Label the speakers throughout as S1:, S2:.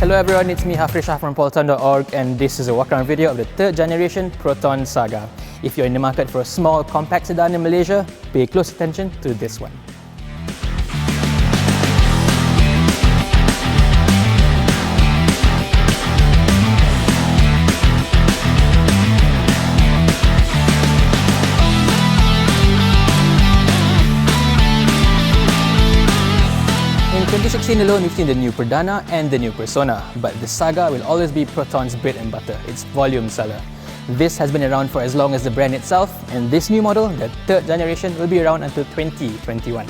S1: Hello everyone, it's me Hafri Shah from Proton.org, and this is a walk-around video of the 3rd generation Proton Saga. If you're in the market for a small compact sedan in Malaysia, pay close attention to this one. In 2016 alone, we've seen the new Perdana and the new Persona, but the Saga will always be Proton's bread and butter, its volume seller. This has been around for as long as the brand itself, and this new model, the 3rd generation, will be around until 2021.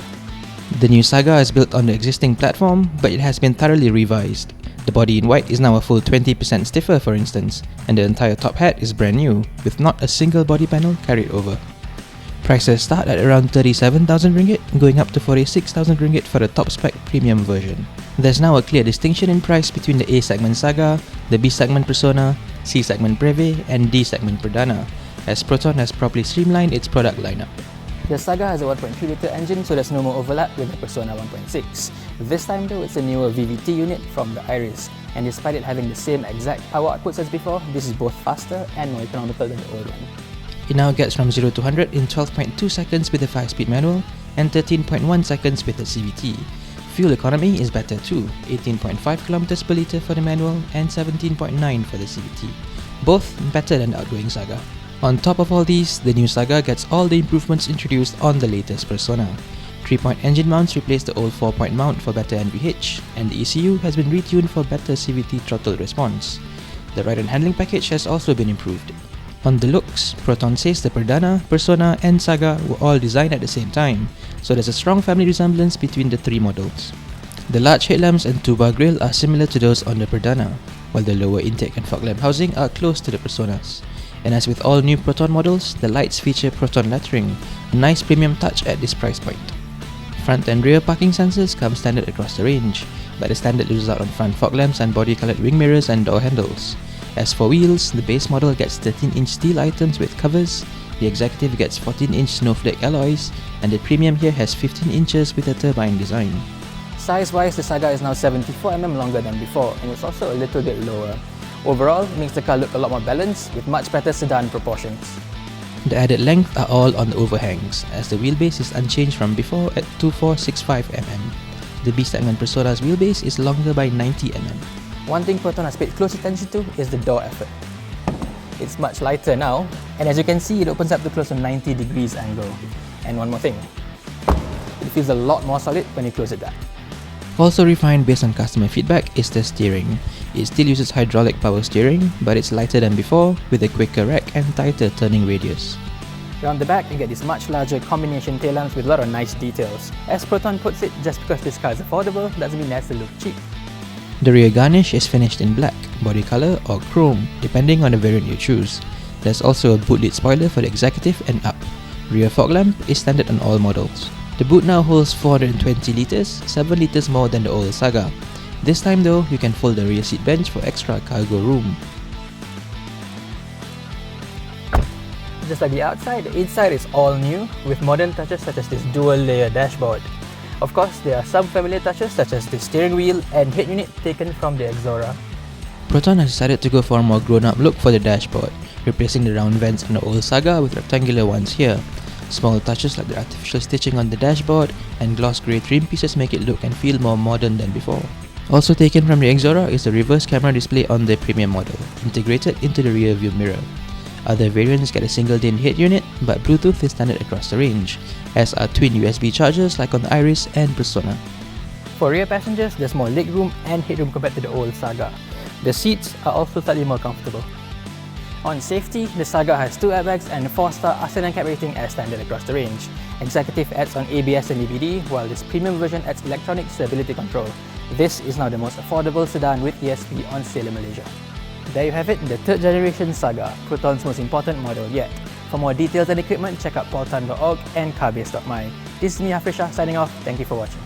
S2: The new Saga is built on the existing platform, but it has been thoroughly revised. The body in white is now a full 20% stiffer, for instance, and the entire top hat is brand new, with not a single body panel carried over. Prices start at around 37,000 ringgit, going up to 46,000 ringgit for the top spec premium version. There's now a clear distinction in price between the A segment Saga, the B segment Persona, C segment Preve, and D segment Perdana, as Proton has properly streamlined its product lineup.
S1: The Saga has a 1.3-litre engine, so there's no more overlap with the Persona 1.6. This time though, it's a newer VVT unit from the Iris, and despite it having the same exact power outputs as before, this is both faster and more economical than the old one.
S2: It now gets from 0 to 100 in 12.2 seconds with a 5-speed manual and 13.1 seconds with a CVT. Fuel economy is better too, 18.5 km per litre for the manual and 17.9 for the CVT, both better than the outgoing Saga. On top of all these, the new Saga gets all the improvements introduced on the latest Persona. 3-point engine mounts replace the old 4-point mount for better NVH, and the ECU has been retuned for better CVT throttle response. The ride and handling package has also been improved. On the looks, Proton says the Perdana, Persona, and Saga were all designed at the same time, so there's a strong family resemblance between the three models. The large headlamps and 2-bar grille are similar to those on the Perdana, while the lower intake and fog lamp housing are close to the Personas. And as with all new Proton models, the lights feature Proton lettering, a nice premium touch at this price point. Front and rear parking sensors come standard across the range, but the standard loses out on front fog lamps and body-colored wing mirrors and door handles. As for wheels, the base model gets 13-inch steel items with covers, the Executive gets 14-inch snowflake alloys, and the Premium here has 15 inches with a turbine design.
S1: Size-wise, the Saga is now 74mm longer than before, and it's also a little bit lower. Overall, it makes the car look a lot more balanced, with much better sedan proportions.
S2: The added length are all on the overhangs, as the wheelbase is unchanged from before at 2465mm. The B segment Persona's wheelbase is longer by 90mm.
S1: One thing Proton has paid close attention to is the door effort. It's much lighter now, and as you can see, it opens up to close to 90 degrees angle. And one more thing, it feels a lot more solid when you close it down.
S2: Also refined based on customer feedback is the steering. It still uses hydraulic power steering, but it's lighter than before, with a quicker rack and tighter turning radius.
S1: Around the back, you get these much larger combination tail lamps with a lot of nice details. As Proton puts it, just because this car is affordable doesn't mean it has to look cheap.
S2: The rear garnish is finished in black, body color or chrome, depending on the variant you choose. There's also a boot lid spoiler for the Executive and up. Rear fog lamp is standard on all models. The boot now holds 420 litres, 7 litres more than the old Saga. This time though, you can fold the rear seat bench for extra cargo room.
S1: Just like the outside, the inside is all new, with modern touches such as this dual-layer dashboard. Of course, there are some familiar touches such as the steering wheel and head unit taken from the Exora.
S2: Proton has decided to go for a more grown-up look for the dashboard, replacing the round vents on the old Saga with rectangular ones here. Small touches like the artificial stitching on the dashboard and gloss grey trim pieces make it look and feel more modern than before. Also taken from the Exora is the reverse camera display on the premium model, integrated into the rear view mirror. Other variants get a single DIN head unit, but Bluetooth is standard across the range, as are twin USB chargers like on the Iris and Persona.
S1: For rear passengers, there's more legroom and headroom compared to the old Saga. The seats are also slightly more comfortable. On safety, the Saga has 2 airbags and 4-star Arsenal cap rating as standard across the range. Executive adds on ABS and EBD, while this premium version adds electronic stability control. This is now the most affordable sedan with ESP on sale in Malaysia. There you have it, the 3rd generation Saga, Proton's most important model yet. For more details and equipment, check out Proton.org and carbase.my. This is me, Hafri Shah, signing off. Thank you for watching.